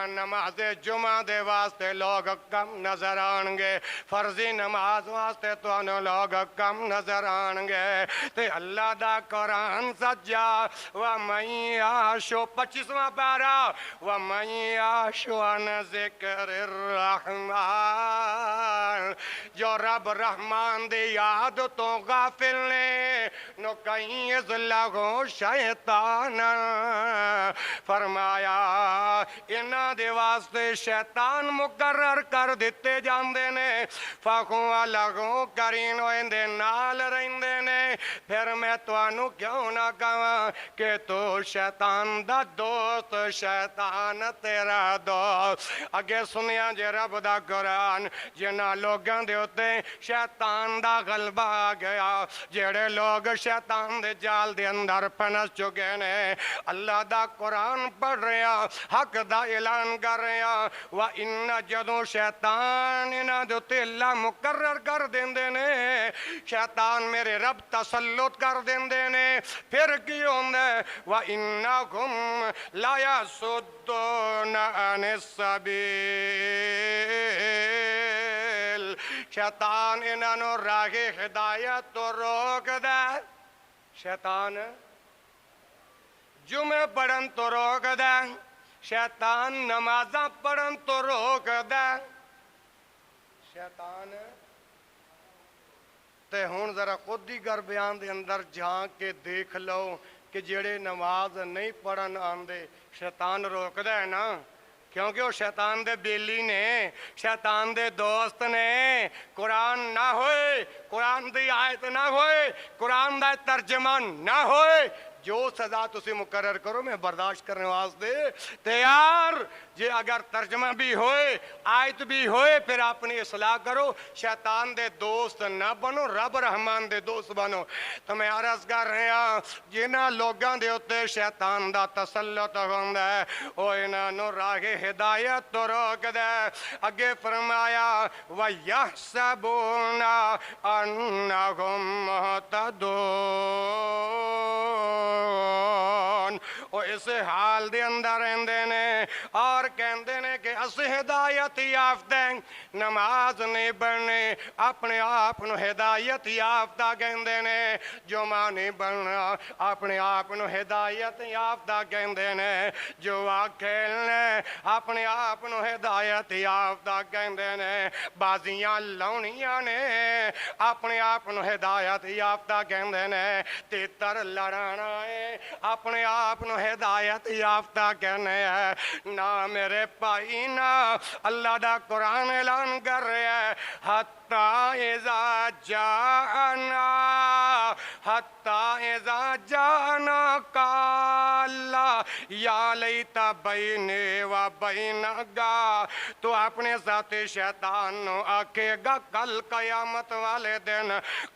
نماز جمعہ دے واسطے لوگ کم نظر آنگے فرضی نماز واسطے توانو لوگ کم نظر آنگے تے اللہ دا قرآن سجا وَمَن يَعْشُ 25واں پارا وَمَن يَعْشُ عَنْ ذِكْرِ الرَّحْمَنِ جو رب رحمان دی یاد تو غافل نے نُقَيِّضْ لَهُ شَيْطَانًا فرمایا انہاں دے واسطے شیطان مقرر کر دیتے جاندے نے فَخُوَ لَهُ قَرِينٌ اندے نال رہندے نے پھر میں توانو کیوں نہ کہاں کہ تو شیطان دا دوست شیطان تیرا دوست اگے سنیا جے رب دا قرآن جنہاں لوگاں دے ہوتے شیطان دا غلبہ آ گیا جڑے لوگ شیطان دے جال دے اندر پھنس چکے نے اللہ دا قرآن پڑھ رہا حق دا اعلان کر رہا وَإِنَّ جدوں شیطان انہاں دے تے اللہ مقرر کر دیندے نے شیطان میرے رب تسلط کر دیندے نے پھر کی ہوندے وَإِنَّهُمْ لَا يَصُدُّونَ عَنِ السَّبِيلِ شیطان انہاں نو راہ ہدایت تو روک دے شیطان جمعہ پڑھن تو روک دے شیطان نمازاں پڑھن تو روک دے شیطان تے ہون ذرا خود ہی گر بیان دے اندر جھانک کے دیکھ لو کہ جڑے نماز نہیں پڑھن آندے شیطان روک دے نا کیونکہ وہ شیطان دے بیلی نے شیطان دے دوست نے قرآن نہ ہوئے قرآن دی آیت نہ ہوئے قرآن دا ترجمان نہ ہوئے جو سزا تسی مقرر کرو میں برداشت کرنے واسطے تیار جے اگر ترجمہ بھی ہوئے آیت بھی ہوئے پھر اپنی اصلاح کرو شیطان دے دوست نہ بنو رب رحمان دے دوست بنو تو میں عرض کر رہے ہیں جنہاں لوگاں دے ہوتے شیطان دا تسلط ہوندہ ہے او انہاں نو راہ ہدایت تو روک دے اگے فرمایا وَيَحْسَبُونَ أَنَّهُمْ مُهْتَدُونَ او اس حال دے اندر رہندے نے اور کہندے نے کہ اس ہدایت یافتہ نماز نہیں پڑھنے اپنے آپ نو ہدایت یافتہ کہندے نے جمعہ نہیں پڑھنا اپنے آپ نو ہدایت یافتہ کہندے نے جو کھیلنے اپنے آپ نو ہدایت یافتہ کہندے نے بازیاں لاؤنیاں نے اپنے آپ نو ہدایت یافتہ کہندے نے تیتر لڑانا ہے اپنے آپ نو ہدایت یافتہ کہنے ہے نہ میرے پائی نہ اللہ دا قرآن اعلان کر رہے ہیں حتی اذا جانا حتی اذا جانا کالا یا لیتا بینی و بینگا تو اپنے ذاتی شیطان نو آکے گا کل قیامت والے دن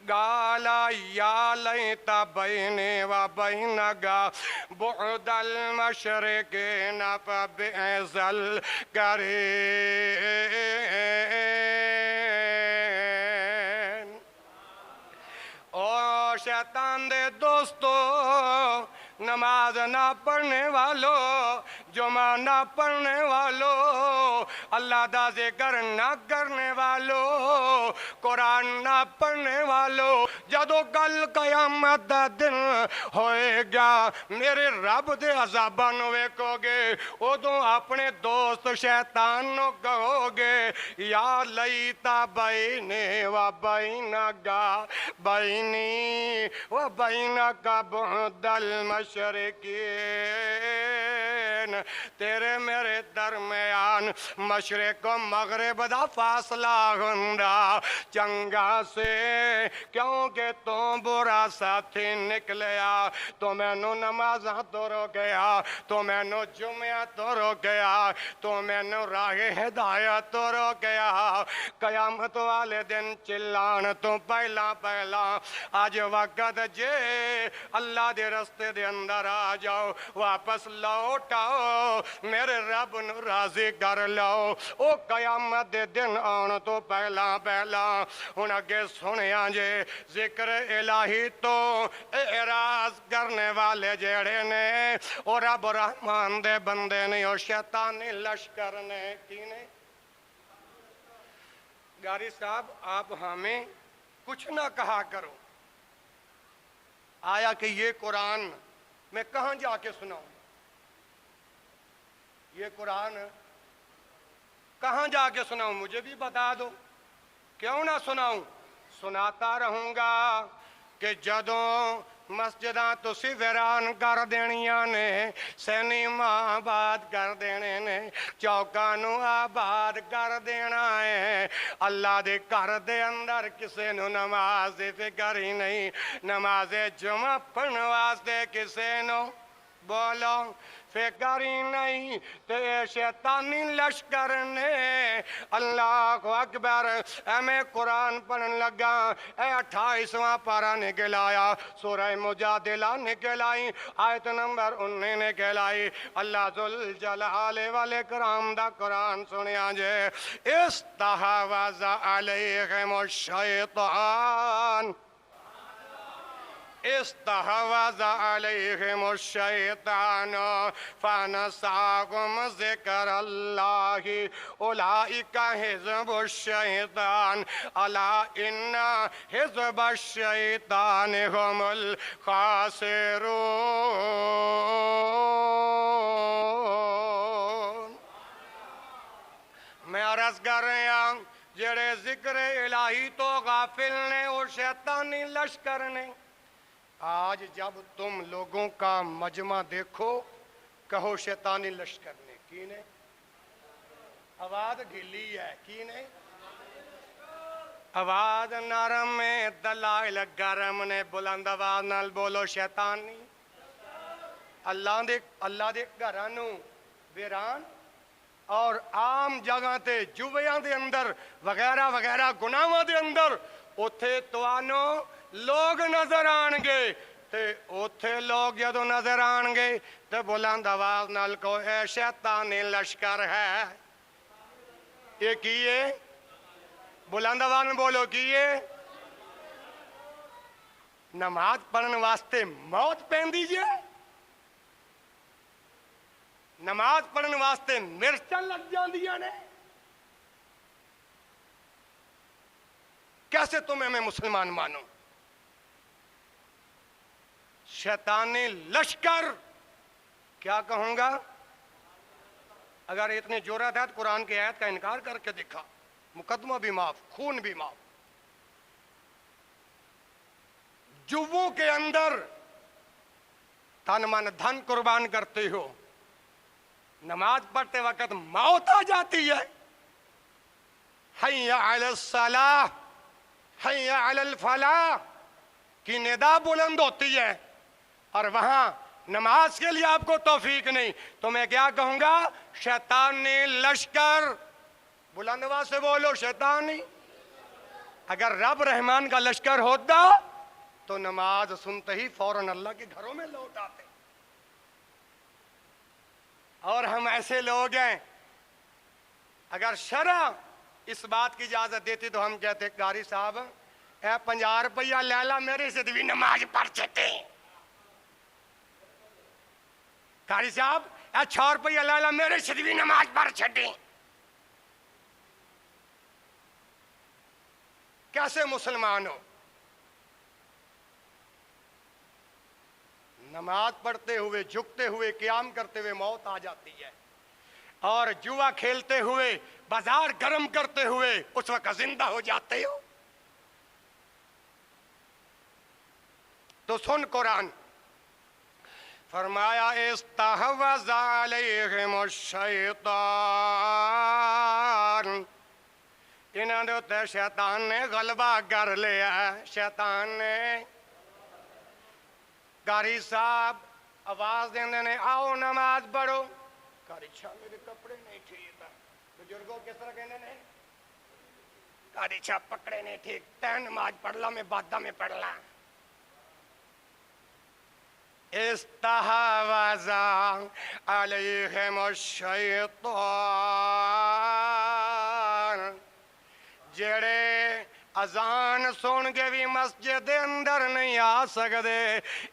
گالا یا لیتا بینی و بینگا بعد المشرقین فبئس القرین او شیطان دے دوستو نماز نہ پڑھنے والو جمعہ نہ پڑھنے والو اللہ دا ذکر نہ کرنے والو قرآن نہ پڑھنے والوں جدو گل قیامت دا دن ہوئے گا میرے رب دے عذاباں نو ویکھو گے ادوں اپنے دوست شیطان نو کہو گے یا لیتا بینی و بینک بینی و بینک بعد المشرقین تیرے میرے درمیان مشرق و مغرب دا فاصلہ ہندا چنگا سے کیونکہ تو برا ساتھی نکلیا تو میں نو نمازاں تو رو گیا تو میں نو جمعہ تو رو گیا تو میں نو راہ ہدایت تو رو گیا قیامت والے دن چلان تو پہلا آج وقت جے اللہ دے رستے دے اندر آ جاؤ واپس لوٹ آؤ میرے رب نو راضی کر لو او قیامت دے دن آن تو پہلا ہن اگے سنیا جے ذکر الہی تو اعراض کرنے والے جیڑے نے اور رب رحمان دے بندے نہیں اور شیطانی لشکر نے کی نے گاری صاحب آپ ہمیں کچھ نہ کہا کرو آیا کہ یہ قرآن میں کہاں جا کے سناؤں یہ قرآن کہاں جا کے سناؤں مجھے بھی بتا دو کیوں نہ سناؤں سناتا رہوں گا کہ جدوں مسجداں تسی ویران کر دینیاں نے سینما آباد کر دینے نے چوکاں نو آباد کر دینا ہے اللہ دے گھر دے اندر کسے نو نماز دی فکر ہی نہیں نماز جمعہ پڑھن واسطے کسے نو بولو فکر ہی نہیں تے شیطانی لشکر نے اللہ اکبر میں قرآن پڑھن لگا 28واں پارہ نکل آیا سورہ مجادلہ نکل آئی آیت نمبر 19 نکل آئی اللہ ذوالجلال والاکرام دا قرآن سنیا جے استحوذ علیہم الشیطان استحوذ علیہم الشیطان فنساہم ذکر اللہ اولئک حزب الشیطان الا ان حزب الشیطان هم الخاسرون میں عرض کر رہا ہوں جڑے ذکر الہی تو غافل نے اور شیطانی لشکر نے آج جب تم لوگوں کا مجمع دیکھو کہو شیطانی لشکر نے کی نے آواز ڈھیلی ہے کی نے آواز نرم میں دلائل گرم نے بلند آواز نال بولو شیطانی اللہ دے گھرانوں ویران اور عام جگہ تے جویاں دے اندر وغیرہ وغیرہ گناہاں دے اندر اوتھے توانو لوگ نظر آن گے تے اوتھے لوگ جدو نظر آن گے تے بلند آواز نال کو اے شیطانی لشکر ہے یہ کیے بلند آواز میں بولو کیے نماز پڑھن واسطے موت پہن دیجئے نماز پڑھن واسطے مرچاں لگ جان دیا نے کیسے تمہیں میں مسلمان مانوں شیطانی لشکر کیا کہوں گا اگر اتنے جرأت ہے تو قرآن کی آیت کا انکار کر کے دکھا مقدمہ بھی معاف خون بھی معاف جووں کے اندر تن من دھن قربان کرتے ہو نماز پڑھتے وقت موت آ جاتی ہے حی علی الصلاح حی علی الفلاح کی ندا بلند ہوتی ہے اور وہاں نماز کے لیے آپ کو توفیق نہیں تو میں کیا کہوں گا شیطانی لشکر بلند آواز سے بولو شیطانی اگر رب رحمان کا لشکر ہوتا تو نماز سنتے ہی فوراً اللہ کے گھروں میں لوٹ آتے اور ہم ایسے لوگ ہیں اگر شرع اس بات کی اجازت دیتی تو ہم کہتے قاری صاحب اے 50 روپیہ لیلا میرے سے بھی نماز پڑھ چکے قاری صاحب اے 6 روپیہ لیلا میرے سے بھی نماز پڑھ چکے کیسے مسلمان ہو؟ نماز پڑھتے ہوئے، جھکتے ہوئے، قیام کرتے ہوئے موت آ جاتی ہے، اور جوا کھیلتے ہوئے، بازار گرم کرتے ہوئے اس وقت زندہ ہو جاتے ہو۔ تو سن قرآن، فرمایا استحوذ علیہم الشیطان، انہوں نے تے شیطان نے غلبہ کر لیا ہے۔ شیطان نے، قاری صاحب آواز دیندے نے آؤ نماز پڑھو، قاری صاحب میرے کپڑے نہیں ٹھیک ہے، بزرگوں کس طرح کہنے نے، قاری صاحب پکڑے نہیں ٹھیک، تین نماز پڑھ لا میں بعدہ میں پڑھ لا۔ استحوذ علیہم الشیطان، جڑے اذان سن کے بھی مسجد اندر نہیں آ سکتے،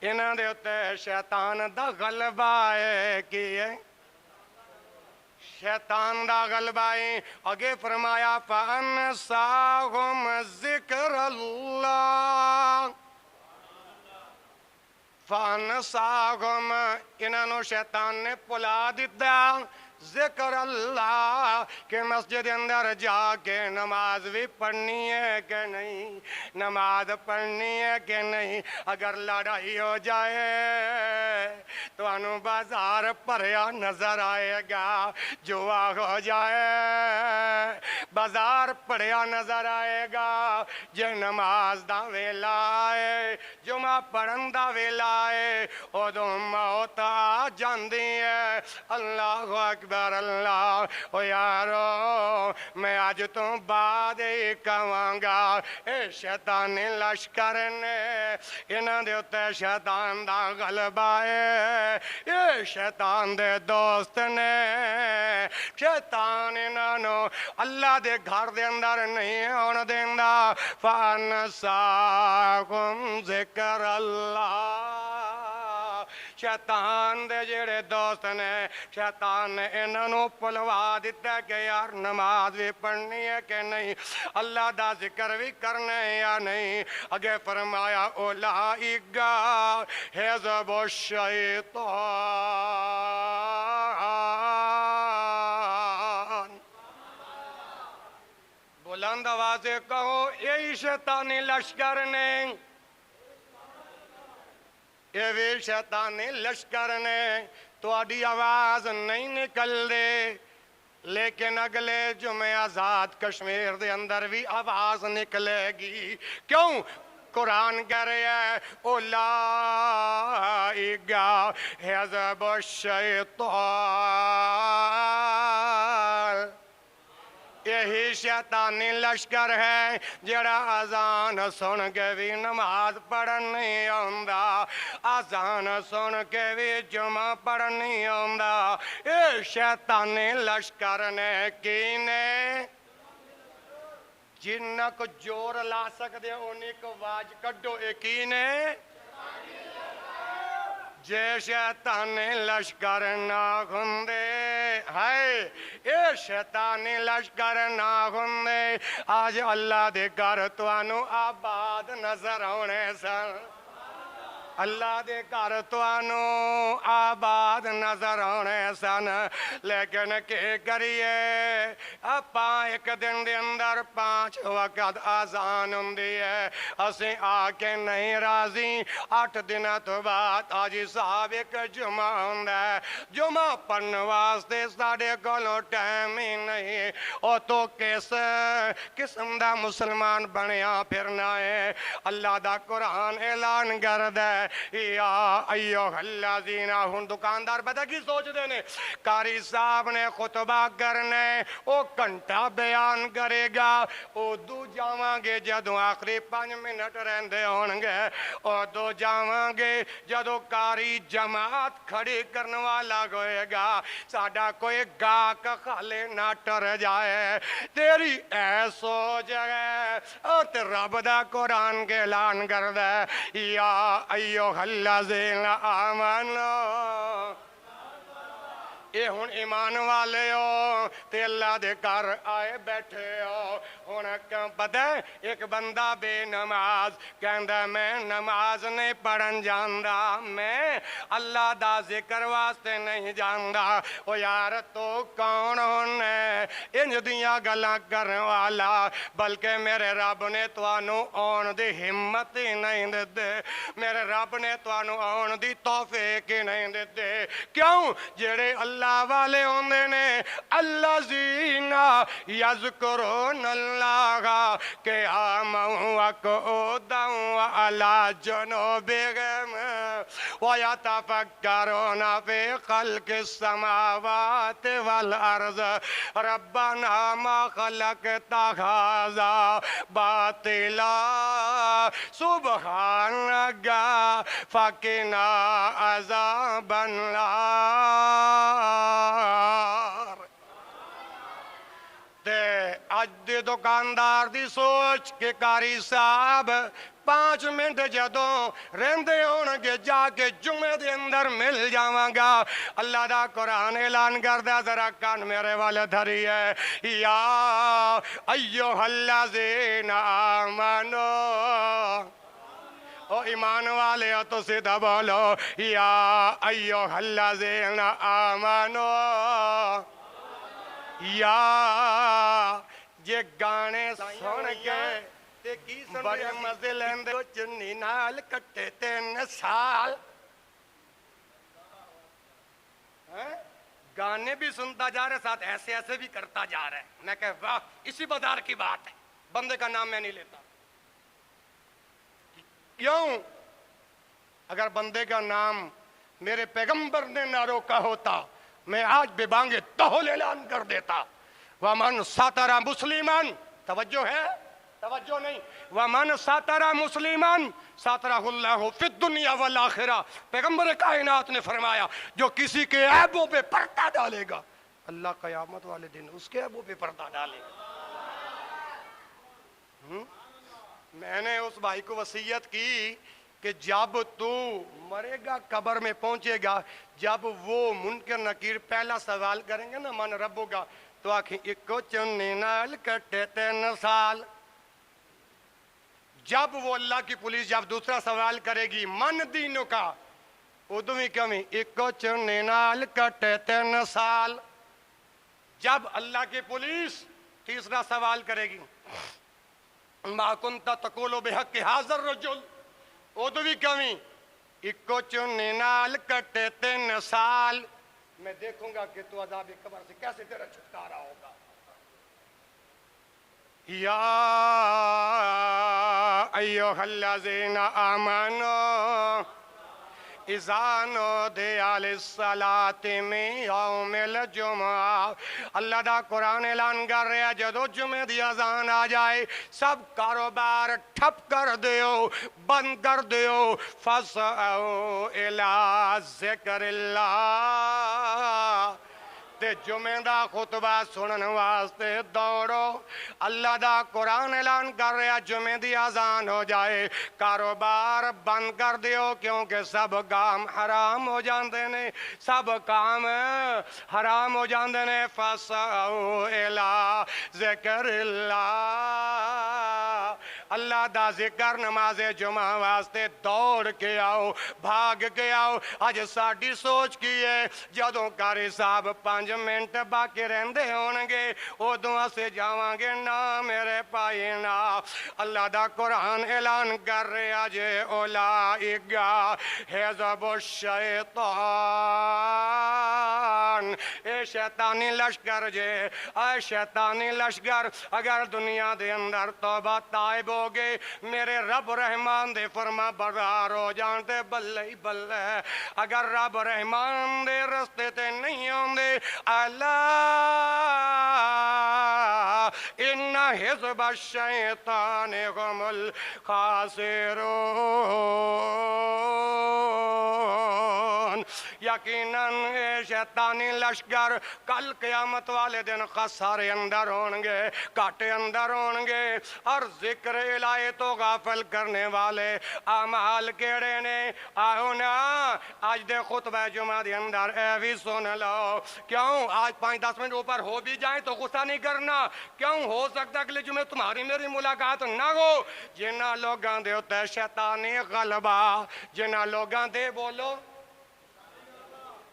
انہاں دے اتے شیطان دا غلبہ ہے۔ کی ہے؟ شیطان دا غلبہ ہے۔ اگے فرمایا فَأَنْسَاهُمْ ذِكْرَ اللَّهِ، فَأَنْسَاهُمْ، انہوں شیطان نے پلا دیتا ذکر اللہ، کہ مسجد اندر جا کے نماز بھی پڑھنی ہے کہ نہیں، نماز پڑھنی ہے کہ نہیں۔ اگر لڑائی ہو جائے تو انہوں بازار پریا نظر آئے گا، جوا ہو جائے بازار پڑیا نظر آئے گا، جے نماز دا ویلا ہے، جمعہ پڑھن دا ویلا ہے، ادوں موت آ جاندی ہے۔ اللہ اکبر اللہ۔ او یارو میں آج تو بعد ہی کہاں گا، اے شیطانی لشکر نے، انہاں دے اتے شیطان دا غلبہ ہے، اے شیطان دے دوست نے، شیطان انہوں اللہ دے گھر دے اندر نہیں ہون دیندا۔ فَأَنْسَاهُمْ ذِكْرَ اللَّهِ، شیطان دے جڑے دوست نے، شیطان نے انہوں پلوا دیتا کہ یار نماز بھی پڑھنی ہے کہ نہیں، اللہ دا ذکر بھی کرنے یا نہیں۔ اگے فرمایا اولئک حزب الشیطان، بلند آواز سے کہو یہی شیطانی لشکر نے، یہ بھی شیطانی لشکر نے۔ تو آڈی آواز نہیں نکل دے، لیکن اگلے جمعہ آزاد کشمیر دے اندر بھی آواز نکلے گی۔ کیوں؟ قرآن کہہ رہے ہیں اولئک حزب الشیطان، یہی شیطانی لشکر ہے جڑا اذان سن کے بھی نماز پڑھن نہیں آندا، اذان سن کے بھی جمعہ پڑھن نہیں آندا۔ اے شیطانی لشکر نے کینے، جنہ کو جور لا سکتے انہیں کو واج کڈو، ایکینے جے شیطانی لشکر نہ ہوندے، ہائے اے شیطانی لشکر نہ ہوندے، آج اللہ دے گھر توانو آباد نظر ہونے سن، اللہ دے گھر توانو آباد نظر ہونے سن۔ لیکن کہ کریے اپا ایک دن دے اندر 5 وقت آزان ہوندی ہے، اسیں آکے نہیں راضی، 8 دن تو بعد آجی صاحب ایک جمعہ ہوندہ ہے، جمعہ پڑھن واسطے ساڑھے کولو ٹائم ہی نہیں، او تو کس قسم دا مسلمان بنیا پھرنا ہے۔ اللہ دا قرآن اعلان کردہ یا ایوہ الذین، ہن دکاندار پتہ کی سوچ دینے، قاری صاحب نے خطبہ کرنے، او گھنٹہ بیان کرے گا، او دو جاواں گے جدو آخری 5 منٹ رہندے ہونگے، او دو جاواں گے جدو قاری جماعت کھڑی کرنے والا ہوئے گا، ساڑھا کوئی گاہ خالے نہ ٹر جائے۔ تیری اے سوچ ہے، او تے رب دا قرآن کے اعلان کردہ یا ایوہ الذین آمنوا، اے ہن ایمان والے ہو تے اللہ دے گھر آئے بیٹھے ہو، ہن کیوں پتہ ہے ایک بندہ بے نماز کہندا میں نماز نہیں پڑھن جاندا میں اللہ دا ذکر واسطے نہیں جاندا او یار تو کون ہونے انج دیاں گلاں کرن والا بلکہ میرے رب نے تانوں آن دی ہمت ہی نہیں دتے میرے رب نے تانوں آن دی توفیق ہی نہیں دتے کیوں جڑے اللہ والے ہوندے نے اللہ زینا یذکرون اللہ قیاما وقعودا وعلی جنوبہم ویتفکرون فی خلق السماوات والارض ربنا ما خلقت ھذا باطلا سبحانک فقنا عذاب النار تے اج دے دکاندار دی سوچ کہ کاری صاحب 5 منٹ جدوں رہندے ہونگے جا کے جمعے دے اندر مل جاواں گا اللہ دا قرآن اعلان کردہ ذرا کان میرے والے دھری ہے یا ایوہ الذین آمنو او ایمان والے ہو تو سیدھا بولو یا ایوہ الذین آمنو یا یہ گانے سن کے تے کی سن بڑے مزے لیندے چنی نال کٹے 3 سال گانے بھی سنتا جا رہے ساتھ ایسے ایسے بھی کرتا جا رہا ہے میں کہا واہ اسی بازار کی بات ہے بندے کا نام میں نہیں لیتا کیوں اگر بندے کا نام میرے پیغمبر نے نہ روکا ہوتا میں آج بے بانگے تہل اعلان کر دیتا وَمَنْ سَاتَرَ مُسْلِمًا توجہ ہے توجہ نہیں وَمَنْ سَاتَرَ مُسْلِمًا سَاتَرَهُ اللَّهُ فِي الدُّنْيَا وَالْآخِرَةِ پیغمبر کائنات نے فرمایا جو کسی کے عیبوں پہ پردہ ڈالے گا اللہ قیامت والے دن اس کے عیبوں پہ پردہ ڈالے گا میں نے اس بھائی کو وصیت کی کہ جب تو مرے گا قبر میں پہنچے گا جب وہ منکر نکیر پہلا سوال کریں گے نا من رب ہوگا تو آنکھیں اکو چنی نال کٹے 3 سال جب وہ اللہ کی پولیس جب دوسرا سوال کرے گی من دینوں کا ادو بھی کمی اکو چنی نال کٹے 3 سال جب اللہ کی پولیس تیسرا سوال کرے گی ما کنت تقول بحق ھذا الرجل ادو بھی کمی اکو چنی نال کٹے 3 سال میں دیکھوں گا کہ تو عذاب قبر سے کیسے تیرا چھٹکارا ہوگا یا ایوہ الذین آمنوا اذا نودی للصلاة من یوم الجمعہ اللہ دا قرآن اعلان کر رہا ہے جدو جمعہ دی اذان آ جائے سب کاروبار ٹھپ کر دیو بند کر دیو فَاسْعَوْا إِلَىٰ ذِكْرِ اللَّهِ تے جمعہ دا خطبہ سنن واسطے دوڑو اللہ دا قرآن اعلان کر رہا جمعہ دی اذان ہو جائے کاروبار بند کر دیو کیونکہ سب کام حرام ہو جاندے نے سب کام حرام ہو جاندے نے فَاسْعَوْا إِلَىٰ ذِكْرِ اللَّهِ اللہ دا ذکر نماز جمعہ واسطے دوڑ کے آؤ بھاگ کے آؤ آج ساڑھی سوچ کی ہے جدوں کاری صاحب 5 منٹ باقی رہندے ہونگے او دعا سے جاواں گے نا میرے پائی نا اللہ دا قرآن اعلان کر رہے آجے اولائک حزب الشیطان اے شیطانی لشکر جے اے شیطانی لشکر اگر دنیا دے اندر توبہ تائب ہوگے میرے رب رحمان دے فرما بردار ہو جانتے بلے ہی بلے اگر رب رحمان دے رستے تے نہیں ہوندے اللہ ان حزب الشیطان هم الخاسرون یقیناً اے شیطانی لشکر کل قیامت والے دن خسارے اندر ہونگے، کاٹے اندر ہونگے، اور ذکر الہی تو غافل کرنے والے اعمال کیڑے نے؟ آؤ نا آج دے خطبہ جمعہ دے اندر اے بھی سن لو۔ کیوں آج 5-10 منٹ اوپر ہو بھی جائیں تو غصہ نہیں کرنا؟ کیوں ہو سکتا ہے اگلے جمعے تمہاری میری ملاقات نہ ہو؟ جنہ لوگاں دے ہوتا ہے شیطانی غلبہ، جنہ لوگاں دے بولو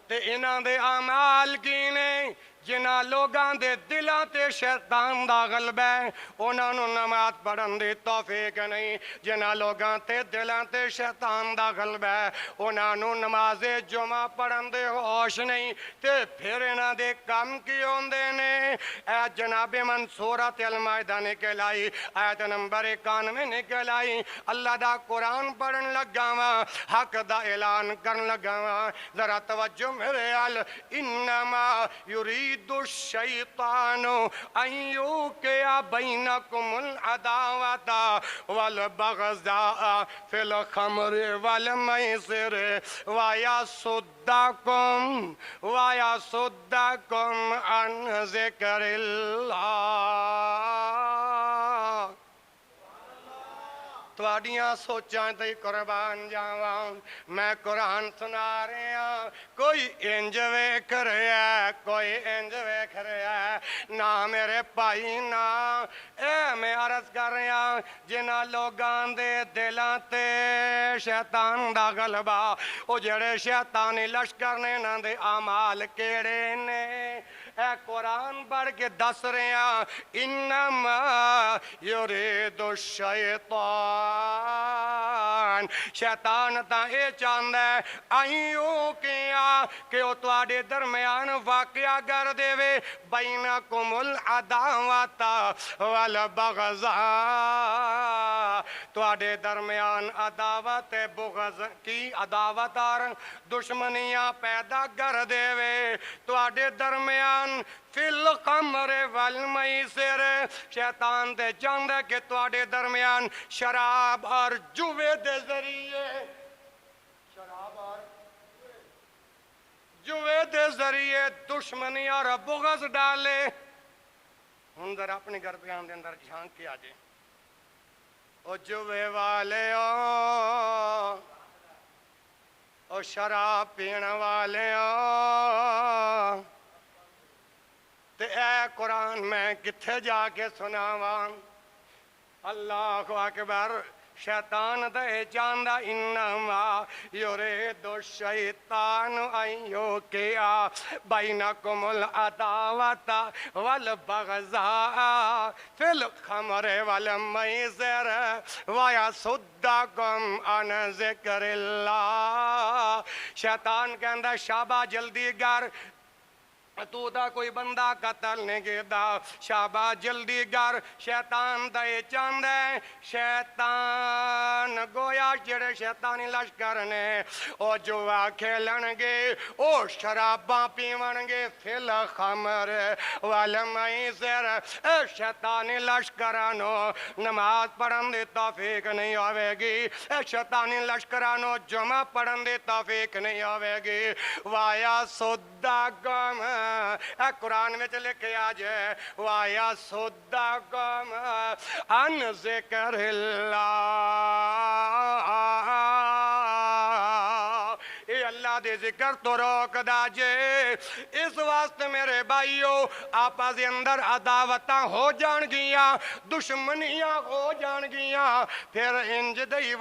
تے انہاں دے اعمال کی نے؟ جنہ لوگاں دے دلاں تے شیطان دا غلبہ ہے انہاں نو نماز پڑھن دی توفیق نہیں۔ جنہ لوگاں تے دلاں تے شیطان دا غلبہ ہے انہاں نو نماز جمعہ پڑھن دے ہوش نہیں، تے پھر انہاں دے کم کی ہوندے نے؟ اے جناب من سورۃ المائدہ نکل آئی، آیت نمبر 91 نکل آئی، اللہ دا قرآن پڑھن لگا وا، حق دا اعلان کرن لگا وا، ذرا توجہ میرے حال۔ انما یرید الشیطان ان یوقع بینکم العداوۃ والبغضاء فی الخمر والمیسر ویصدکم عن ذکر اللہ۔ تواڈیاں سوچاں تے قربان جاواں، میں قرآن سنا رہا، کوئی انج ویکھ رہا ہے، کوئی انج ویکھ رہا ہے، نہ میرے بھائی نہ۔ اے میں عرض کر رہا جنہ لوگاں دے دلاں تے شیطان دا غلبہ، او جڑے شیطانی لشکر نے انہاں دے اعمال کیڑے نے؟ اے قرآن پڑھ کے دس رہے ہیں، انما یرید الشیطان، شیطان تا اے چاہندا ہے ایوں کیا کہ او تواڈے درمیان واقعہ کر دے وے بینکم العداوۃ والبغضاء، تواڈے درمیان عداوت بغض کی عداوت اور دشمنیاں پیدا کر دے وے، تواڈے درمیان فی الخمر والمیسر، شیطان دے چاہندا ہے کہ تواڈے درمیان شراب اور جوے دے ذریعے، شراب اور جوے دے ذریعے دشمنی اور بغض ڈالے۔ ہن ذرا اپنے گھر بیان دے اندر جھانک کے آجے، او جوے والے او شراب پین والے تے اے قرآن میں کتھے جا کے سناواں؟ اللہ اکبر۔ شیطان دے چاہندا انما یرید الشیطان ان یوقع بینکم العداوۃ والبغضاء فی الخمر والمیسر ویصدکم عن ذکر اللہ۔ شیطان کہندا شابہ جلدی گر، تو دا کوئی بندہ قتل نہیں کیتا، شابہ جلدی گر۔ شیطان دا یہ چاہندا ہے شیطان گویا جڑے شیطانی لشکر نے او جوا کھیلن گے، او شراباں پیون گے، فی الخمر والمیسر، اے شیطانی لشکرانو نماز پڑھن دی توفیق نہیں ہوے گی، اے شیطانی لشکرانو جمعہ پڑھن دی توفیق نہیں ہوے گی، ویصدکم، اے قرآن میں چلے کے آجے وَيَصُدَّكُمْ عَنْ ذِكْرِ اللَّهِ، اے اللہ دے ذکر تو روک دا جے۔ اس واسطے میرے بھائیو آپا دے اندر عداوتاں ہو جان گیاں، دشمنیاں ہو جان گیاں، پھر انج دئی